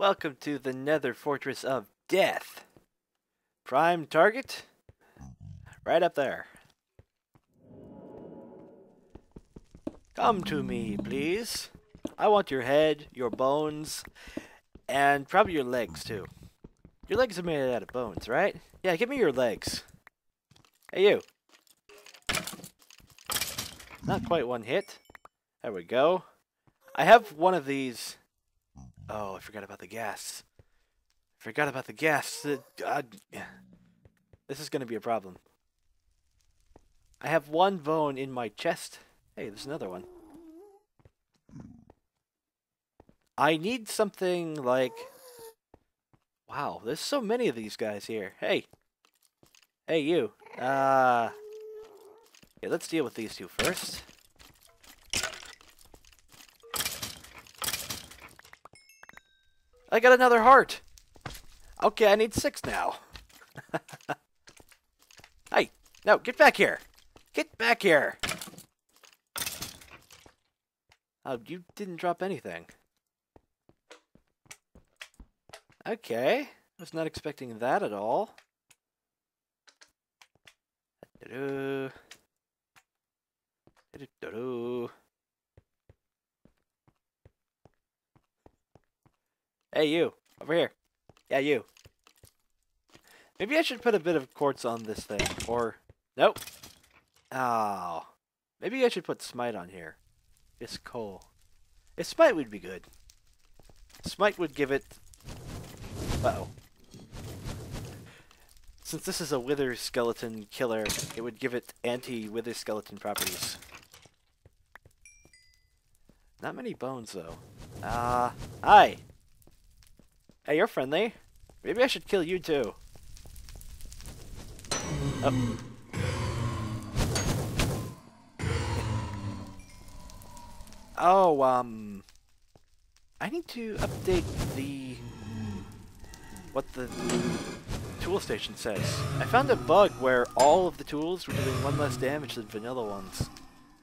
Welcome to the Nether Fortress of Death. Prime target? Right up there. Come to me, please. I want your head, your bones, and probably your legs, too. Your legs are made out of bones, right? Yeah, give me your legs. Hey, you. Not quite one hit. There we go. I have one of these. Oh, I forgot about the gas. Forgot about the gas. God. This is going to be a problem. I have one bone in my chest. Hey, there's another one. I need something like... Wow, there's so many of these guys here. Hey. Hey, you. Yeah, let's deal with these two first. I got another heart. Okay, I need 6 now. Hey, no, get back here. Get back here. Oh, you didn't drop anything. Okay, I was not expecting that at all. Hey, you, over here. Yeah, you. Maybe I should put a bit of quartz on this thing, or... Nope. Oh. Maybe I should put smite on here. It's coal. If smite would be good. Smite would give it... Uh-oh. Since this is a wither skeleton killer, it would give it anti-wither skeleton properties. Not many bones, though. Hi! Hey, you're friendly. Maybe I should kill you, too. Oh. Oh, I need to update what the tool station says. I found a bug where all of the tools were doing 1 less damage than vanilla ones.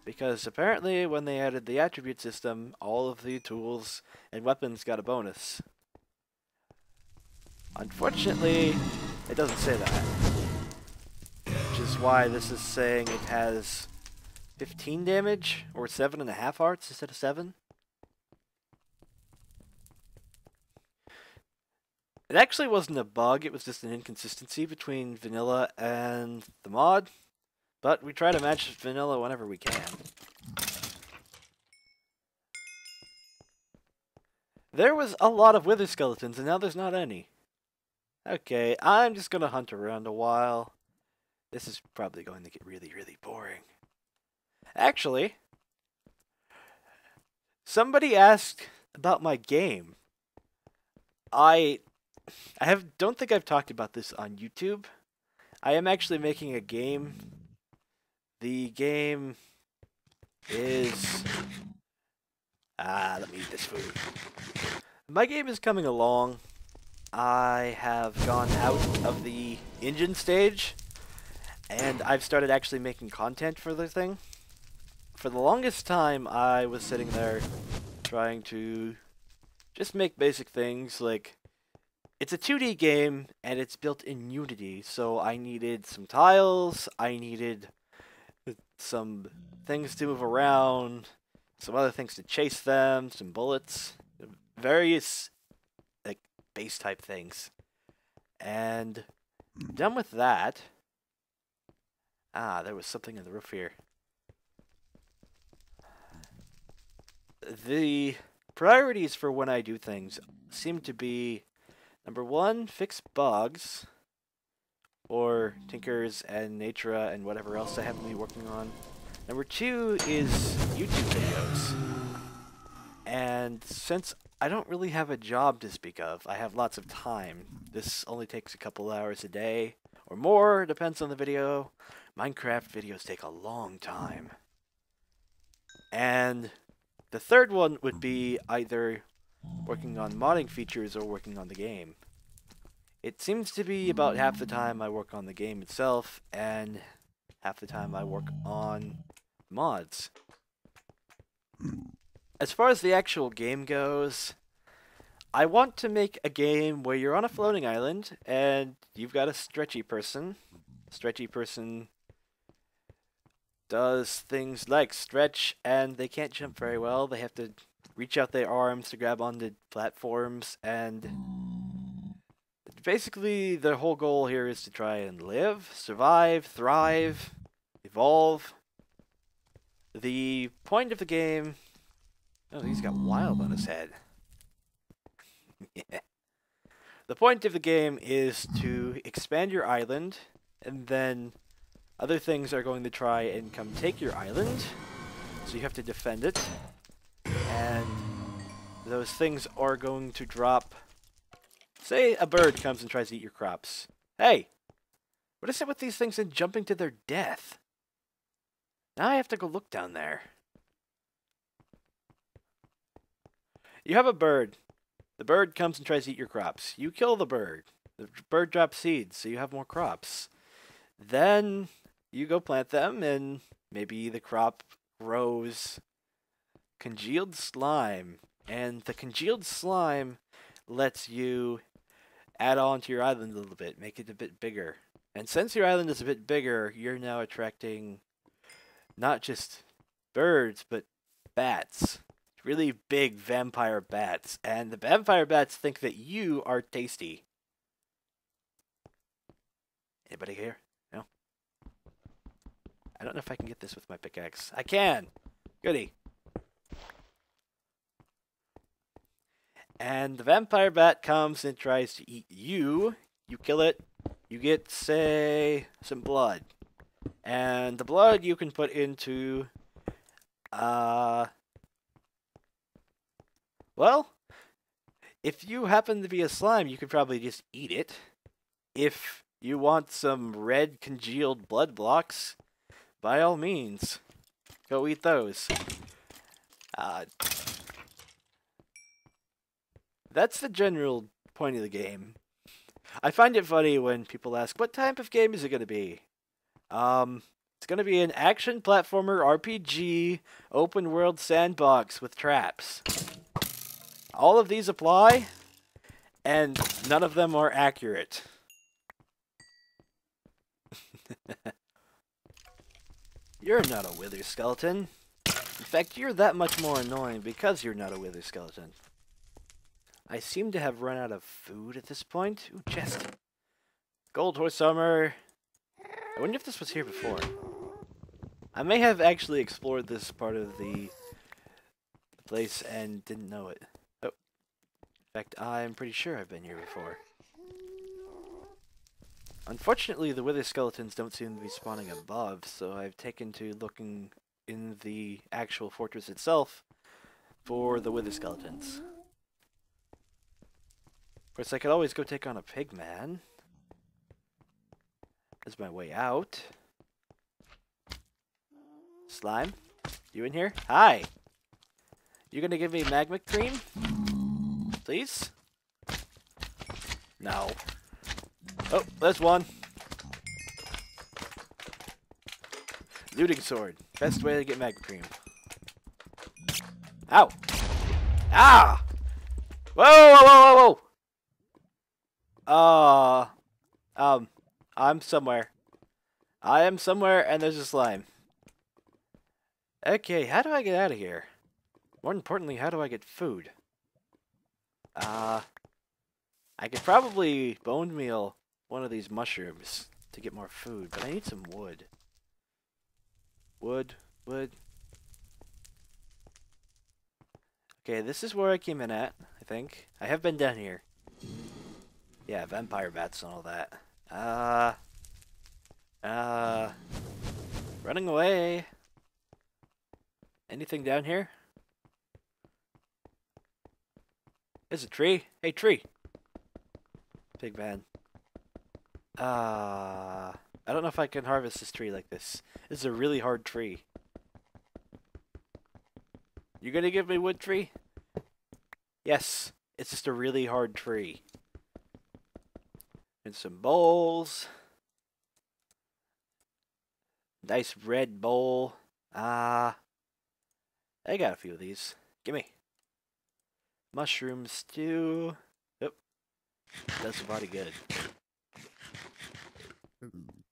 Because apparently when they added the attribute system, all of the tools and weapons got a bonus. Unfortunately, it doesn't say that. Which is why this is saying it has 15 damage, or 7.5 hearts instead of 7. It actually wasn't a bug, it was just an inconsistency between vanilla and the mod. But we try to match vanilla whenever we can. There was a lot of wither skeletons, and now there's not any. Okay, I'm just gonna hunt around a while. This is probably going to get really, really boring. Actually, somebody asked about my game. I don't think I've talked about this on YouTube. I am actually making a game. The game is... let me eat this food. My game is coming along. I have gone out of the engine stage, and I've started actually making content for the thing. For the longest time, I was sitting there trying to just make basic things, like, it's a 2D game, and it's built in Unity, so I needed some tiles, I needed some things to move around, some other things to chase them, some bullets, various, like, base type things. And done with that. There was something in the roof here. The priorities for when I do things seem to be, number 1, fix bugs, or tinkers and natura and whatever else I haven't been working on. Number 2 is YouTube videos. And since I don't really have a job to speak of, I have lots of time. This only takes a couple hours a day, or more, depends on the video. Minecraft videos take a long time. And the third one would be either working on modding features or working on the game. It seems to be about half the time I work on the game itself, and half the time I work on mods. As far as the actual game goes, I want to make a game where you're on a floating island and you've got a stretchy person. Stretchy person does things like stretch, and they can't jump very well. They have to reach out their arms to grab onto platforms, and basically the whole goal here is to try and live, survive, thrive, evolve. The point of the game... Oh, he's got wild on his head. Yeah. The point of the game is to expand your island, and then other things are going to try and come take your island, so you have to defend it. And those things are going to drop... Say a bird comes and tries to eat your crops. Hey! What is it with these things and jumping to their death? Now I have to go look down there. You have a bird. The bird comes and tries to eat your crops. You kill the bird. The bird drops seeds, so you have more crops. Then you go plant them, and maybe the crop grows congealed slime. And the congealed slime lets you add on to your island a little bit, make it a bit bigger. And since your island is a bit bigger, you're now attracting not just birds, but bats. Really big vampire bats. And the vampire bats think that you are tasty. Anybody here? No? I don't know if I can get this with my pickaxe. I can! Goody. And the vampire bat comes and tries to eat you. You kill it. You get, say, some blood. And the blood you can put into... Well, if you happen to be a slime, you could probably just eat it. If you want some red congealed blood blocks, by all means, go eat those. That's the general point of the game. I find it funny when people ask, what type of game is it going to be? It's going to be an action platformer RPG open world sandbox with traps. All of these apply, and none of them are accurate. You're not a wither skeleton. In fact, you're that much more annoying because you're not a wither skeleton. I seem to have run out of food at this point. Ooh, chest. Gold horse armor. I wonder if this was here before. I may have actually explored this part of the place and didn't know it. Oh. In fact, I'm pretty sure I've been here before. Unfortunately, the wither skeletons don't seem to be spawning above, so I've taken to looking in the actual fortress itself for the wither skeletons. Of course, I could always go take on a pigman. That's my way out. Slime, you in here? Hi! You gonna give me magma cream? Please? No. Oh, there's one. Looting sword. Best way to get magma cream. Ow! Ah! Whoa, whoa, whoa, whoa, whoa! I'm somewhere. I am somewhere, and there's a slime. Okay, how do I get out of here? More importantly, how do I get food? I could probably bone meal one of these mushrooms to get more food, but I need some wood. Wood. Okay, this is where I came in at, I think. I have been down here. Yeah, vampire bats and all that. Running away. Anything down here? There's a tree. Hey, tree. Big man. I don't know if I can harvest this tree like this. This is a really hard tree. You gonna give me wood, tree? Yes. It's just a really hard tree. And some bowls. Nice red bowl. I got a few of these. Gimme. Mushroom stew. Yep, does the body good.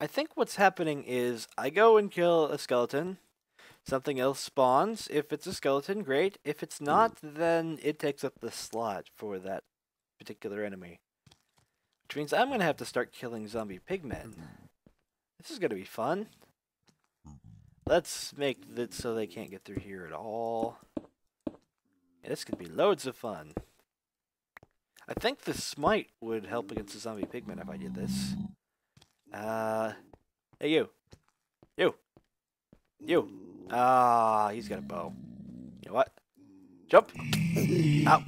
I think what's happening is I go and kill a skeleton. Something else spawns. If it's a skeleton, great. If it's not, then it takes up the slot for that particular enemy. Which means I'm going to have to start killing zombie pigmen. This is going to be fun. Let's make it so they can't get through here at all. Yeah, this could be loads of fun. I think the smite would help against the zombie pigmen if I did this. Hey you. You. You. Ah, he's got a bow. You know what? Jump. Ow.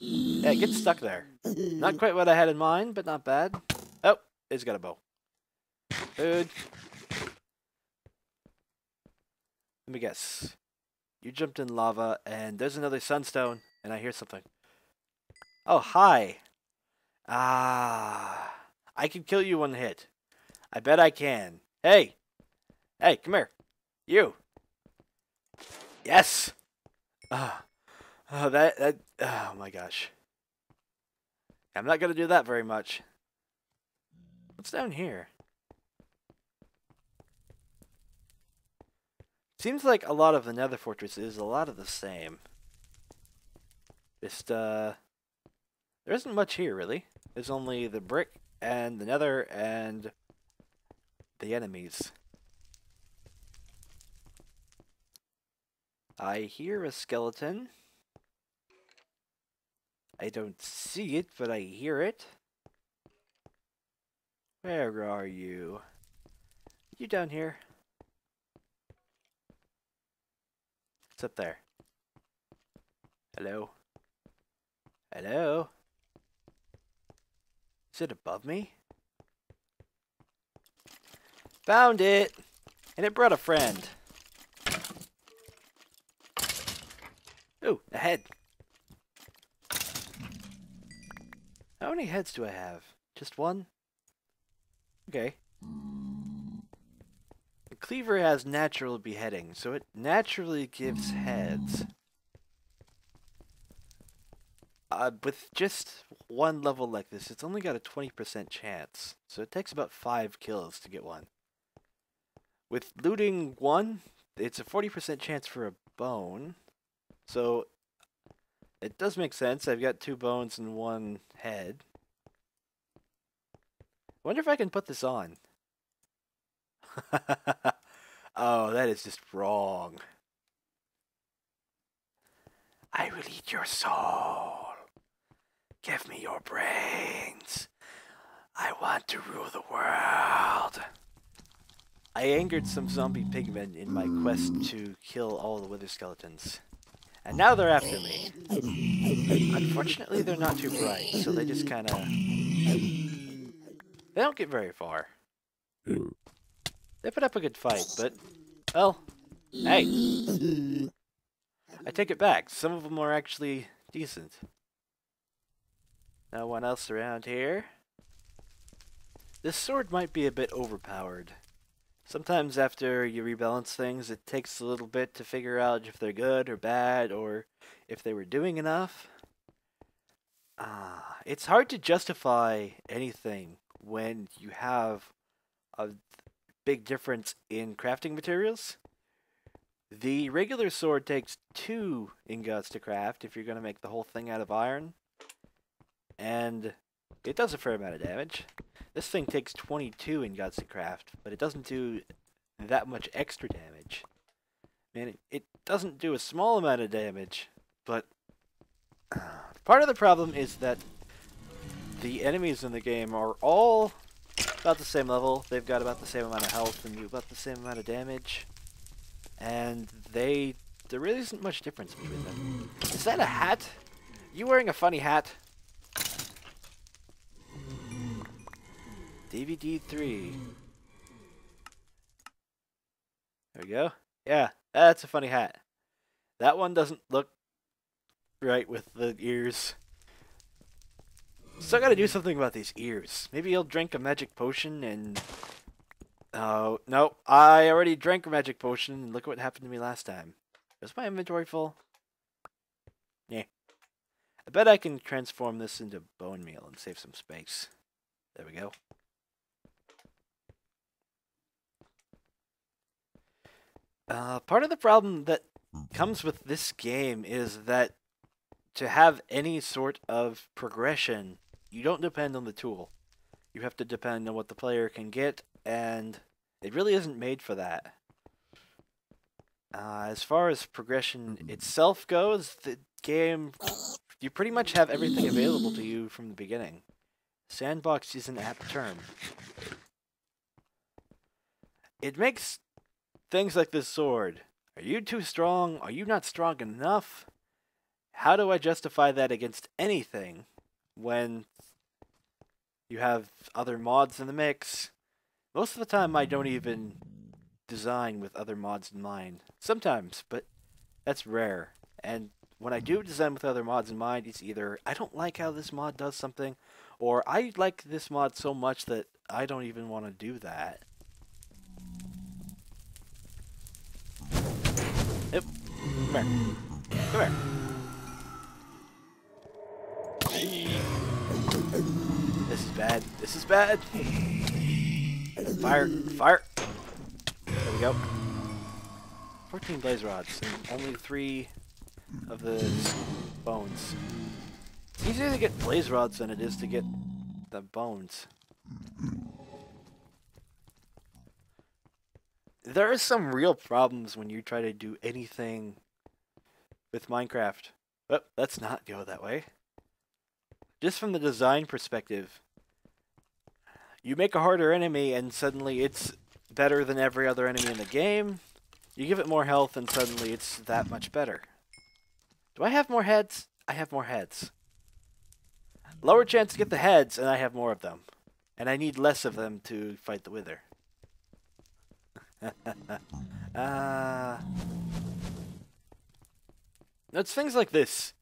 Yeah, get stuck there. Not quite what I had in mind, but not bad. Oh, he's got a bow. Food. Let me guess. You jumped in lava, and there's another sunstone, and I hear something. Oh, hi. Ah. I can kill you one hit. I bet I can. Hey! Hey, come here. You! Yes! Oh, oh my gosh. I'm not gonna do that very much. What's down here? Seems like a lot of the Nether Fortress is a lot of the same. Just, there isn't much here, really. There's only the brick and the Nether and the enemies. I hear a skeleton. I don't see it, but I hear it. Where are you? You down here? What's up there? Hello? Hello? Is it above me? Found it! And it brought a friend. Ooh, a head. How many heads do I have? Just one? Okay. The cleaver has natural beheading, so it naturally gives heads. With just one level like this, it's only got a 20% chance, so it takes about 5 kills to get one. With looting one, it's a 40% chance for a bone, so it does make sense. I've got 2 bones and 1 head. Wonder if I can put this on. Oh, that is just wrong. I will eat your soul. Give me your brains. I want to rule the world. I angered some zombie pigmen in my quest to kill all the wither skeletons. And now they're after me. Unfortunately, they're not too bright, so they just kind of... They don't get very far. They put up a good fight, but... Well, hey! I take it back. Some of them are actually decent. No one else around here. This sword might be a bit overpowered. Sometimes after you rebalance things, it takes a little bit to figure out if they're good or bad, or if they were doing enough. It's hard to justify anything when you have a big difference in crafting materials. The regular sword takes 2 ingots to craft if you're going to make the whole thing out of iron. And it does a fair amount of damage. This thing takes 22 ingots to craft, but it doesn't do that much extra damage. Man, it doesn't do a small amount of damage, but part of the problem is that the enemies in the game are all about the same level. They've got about the same amount of health and do about the same amount of damage. And there really isn't much difference between them. Is that a hat? You wearing a funny hat? DVD 3. There we go. Yeah, that's a funny hat. That one doesn't look right with the ears. Still gotta do something about these ears. Maybe he'll drink a magic potion and... Oh, no. I already drank a magic potion and look what happened to me last time. Is my inventory full? Yeah. I bet I can transform this into bone meal and save some space. There we go. Part of the problem that comes with this game is that to have any sort of progression, you don't depend on the tool. You have to depend on what the player can get, and it really isn't made for that. As far as progression itself goes, the game, you pretty much have everything available to you from the beginning. Sandbox is an apt term. It makes things like this sword. Are you too strong? Are you not strong enough? How do I justify that against anything when you have other mods in the mix? Most of the time I don't even design with other mods in mind. Sometimes, but that's rare. And when I do design with other mods in mind, it's either I don't like how this mod does something, or I like this mod so much that I don't even want to do that. Yep. Come here. Come here. This is bad. This is bad. Fire. Fire. There we go. 14 blaze rods and only 3 of the bones. It's easier to get blaze rods than it is to get the bones. There are some real problems when you try to do anything with Minecraft. But let's not go that way. Just from the design perspective, you make a harder enemy and suddenly it's better than every other enemy in the game. You give it more health and suddenly it's that much better. Do I have more heads? I have more heads. Lower chance to get the heads and I have more of them. And I need less of them to fight the Wither. It's things like this.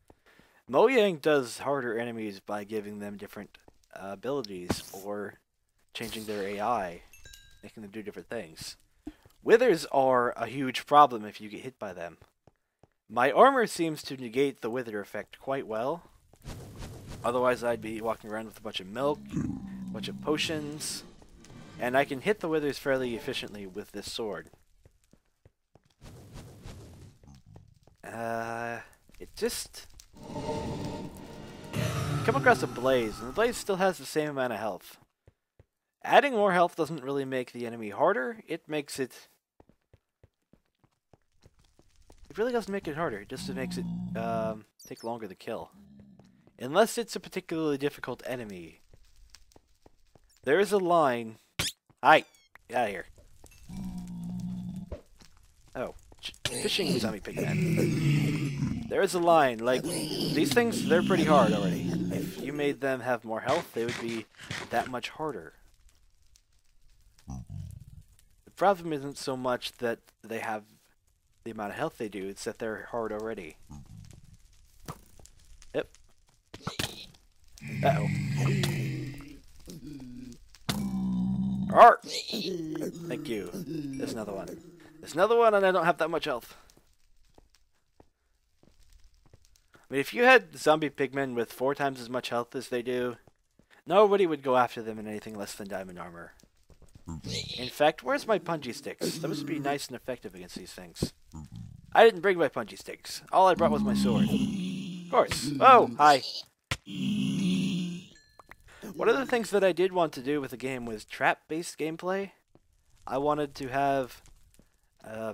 Mojang does harder enemies by giving them different abilities or changing their AI, making them do different things. Withers are a huge problem if you get hit by them. My armor seems to negate the wither effect quite well. Otherwise I'd be walking around with a bunch of milk, a bunch of potions, and I can hit the withers fairly efficiently with this sword. It just... come across a blaze, and the blaze still has the same amount of health. Adding more health doesn't really make the enemy harder, it makes it... It really doesn't make it harder, it just makes it take longer to kill. Unless it's a particularly difficult enemy. There is a line... Hi! Get out of here. Oh. Fishing zombie pigman. There is a line, like, these things, they're pretty hard already. If you made them have more health, they would be that much harder. The problem isn't so much that they have the amount of health they do, it's that they're hard already. Yep. Uh-oh. Arr! Thank you. There's another one. There's another one and I don't have that much health. I mean, if you had zombie pigmen with 4 times as much health as they do, nobody would go after them in anything less than diamond armor. In fact, where's my punji sticks? Those would be nice and effective against these things. I didn't bring my punji sticks. All I brought was my sword. Of course. Oh, hi. One of the things that I did want to do with the game was trap-based gameplay. I wanted to have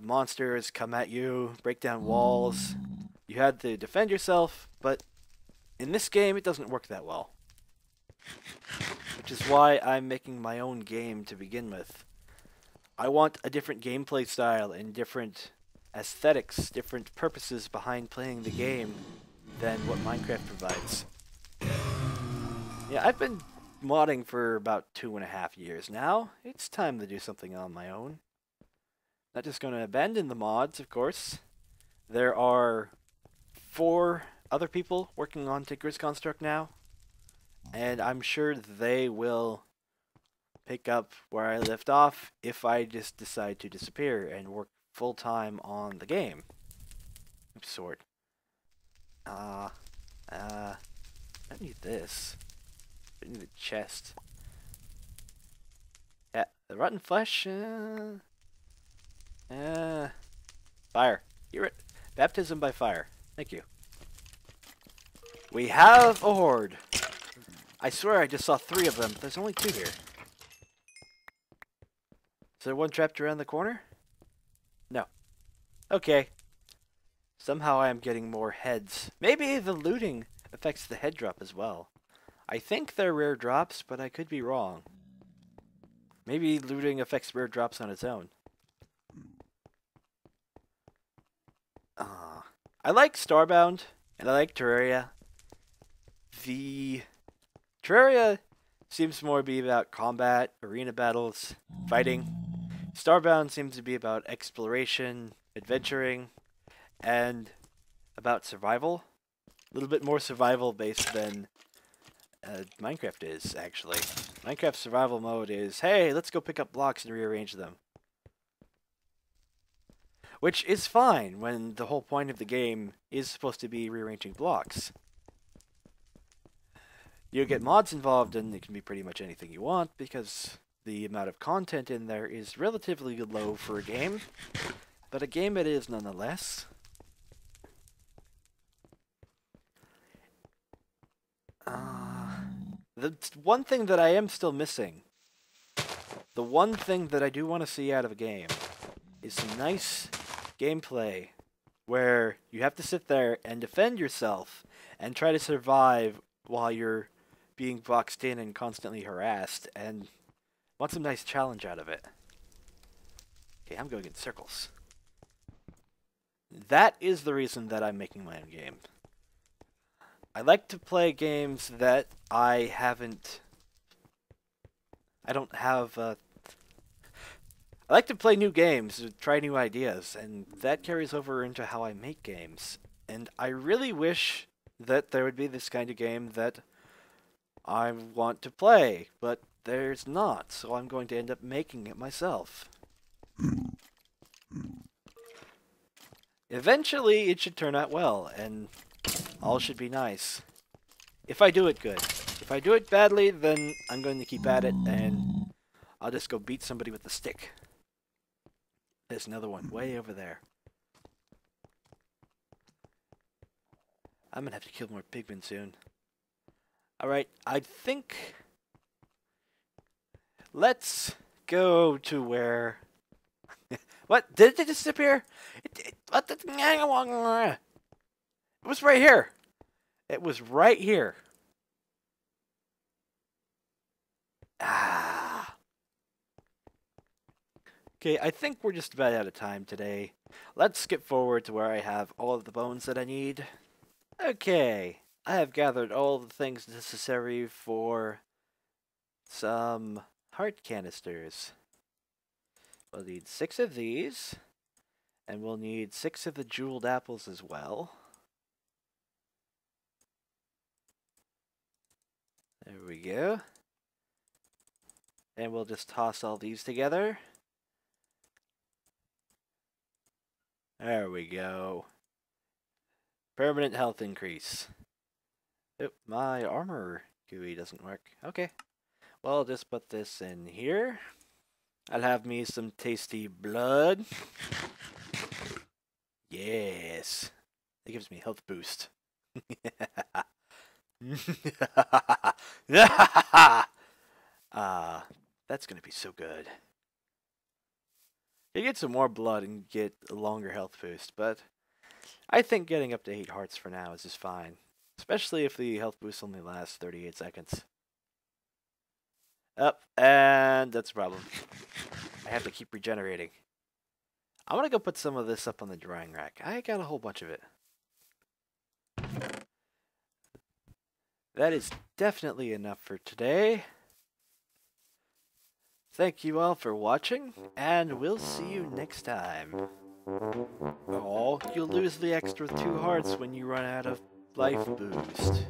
monsters come at you, break down walls. You had to defend yourself, but in this game it doesn't work that well. Which is why I'm making my own game to begin with. I want a different gameplay style and different aesthetics, different purposes behind playing the game than what Minecraft provides. Yeah, I've been modding for about 2.5 years now. It's time to do something on my own. Not just going to abandon the mods, of course. There are 4 other people working on Tinker's Construct now, and I'm sure they will pick up where I left off if I just decide to disappear and work full-time on the game. Sword. I need this. I need a chest. Yeah, the rotten flesh. Fire. Baptism by fire. Thank you. We have a horde. I swear I just saw 3 of them. There's only 2 here. Is there one trapped around the corner? No. Okay. Somehow I am getting more heads. Maybe the looting affects the head drop as well. I think they're rare drops, but I could be wrong. Maybe looting affects rare drops on its own. I like Starbound, and I like Terraria. The Terraria seems more to be about combat, arena battles, fighting. Starbound seems to be about exploration, adventuring, and about survival. A little bit more survival based than Minecraft is, actually. Minecraft survival mode is, hey, let's go pick up blocks and rearrange them. Which is fine when the whole point of the game is supposed to be rearranging blocks. You get mods involved and it can be pretty much anything you want because the amount of content in there is relatively low for a game. But a game it is nonetheless. The one thing that I am still missing, the one thing that I do want to see out of a game, is some nice gameplay where you have to sit there and defend yourself and try to survive while you're being boxed in and constantly harassed, and want some nice challenge out of it. Okay, I'm going in circles. That is the reason that I'm making my own game. I like to play games that I don't have. I like to play new games, try new ideas, and that carries over into how I make games. And I really wish that there would be this kind of game that I want to play, but there's not, so I'm going to end up making it myself. Eventually, it should turn out well, and all should be nice. If I do it good. If I do it badly, then I'm going to keep at it, and I'll just go beat somebody with a stick. There's another one way over there. I'm gonna have to kill more pigmen soon. Alright, I think... let's go to where... What? Did it disappear? It was right here. It was right here. Okay, I think we're just about out of time today. Let's skip forward to where I have all of the bones that I need. Okay, I have gathered all the things necessary for some heart canisters. We'll need 6 of these, and we'll need 6 of the jeweled apples as well. There we go. And we'll just toss all these together. There we go. Permanent health increase. Oh, my armor GUI doesn't work. Okay. Well, I'll just put this in here. I'll have me some tasty blood. Yes. It gives me health boost. That's gonna be so good. You get some more blood and get a longer health boost, but I think getting up to 8 hearts for now is just fine. Especially if the health boost only lasts 38 seconds. Up, and that's a problem. I have to keep regenerating. I'm gonna go put some of this up on the drying rack. I got a whole bunch of it. That is definitely enough for today. Thank you all for watching, and we'll see you next time. Oh, you'll lose the extra 2 hearts when you run out of life boost.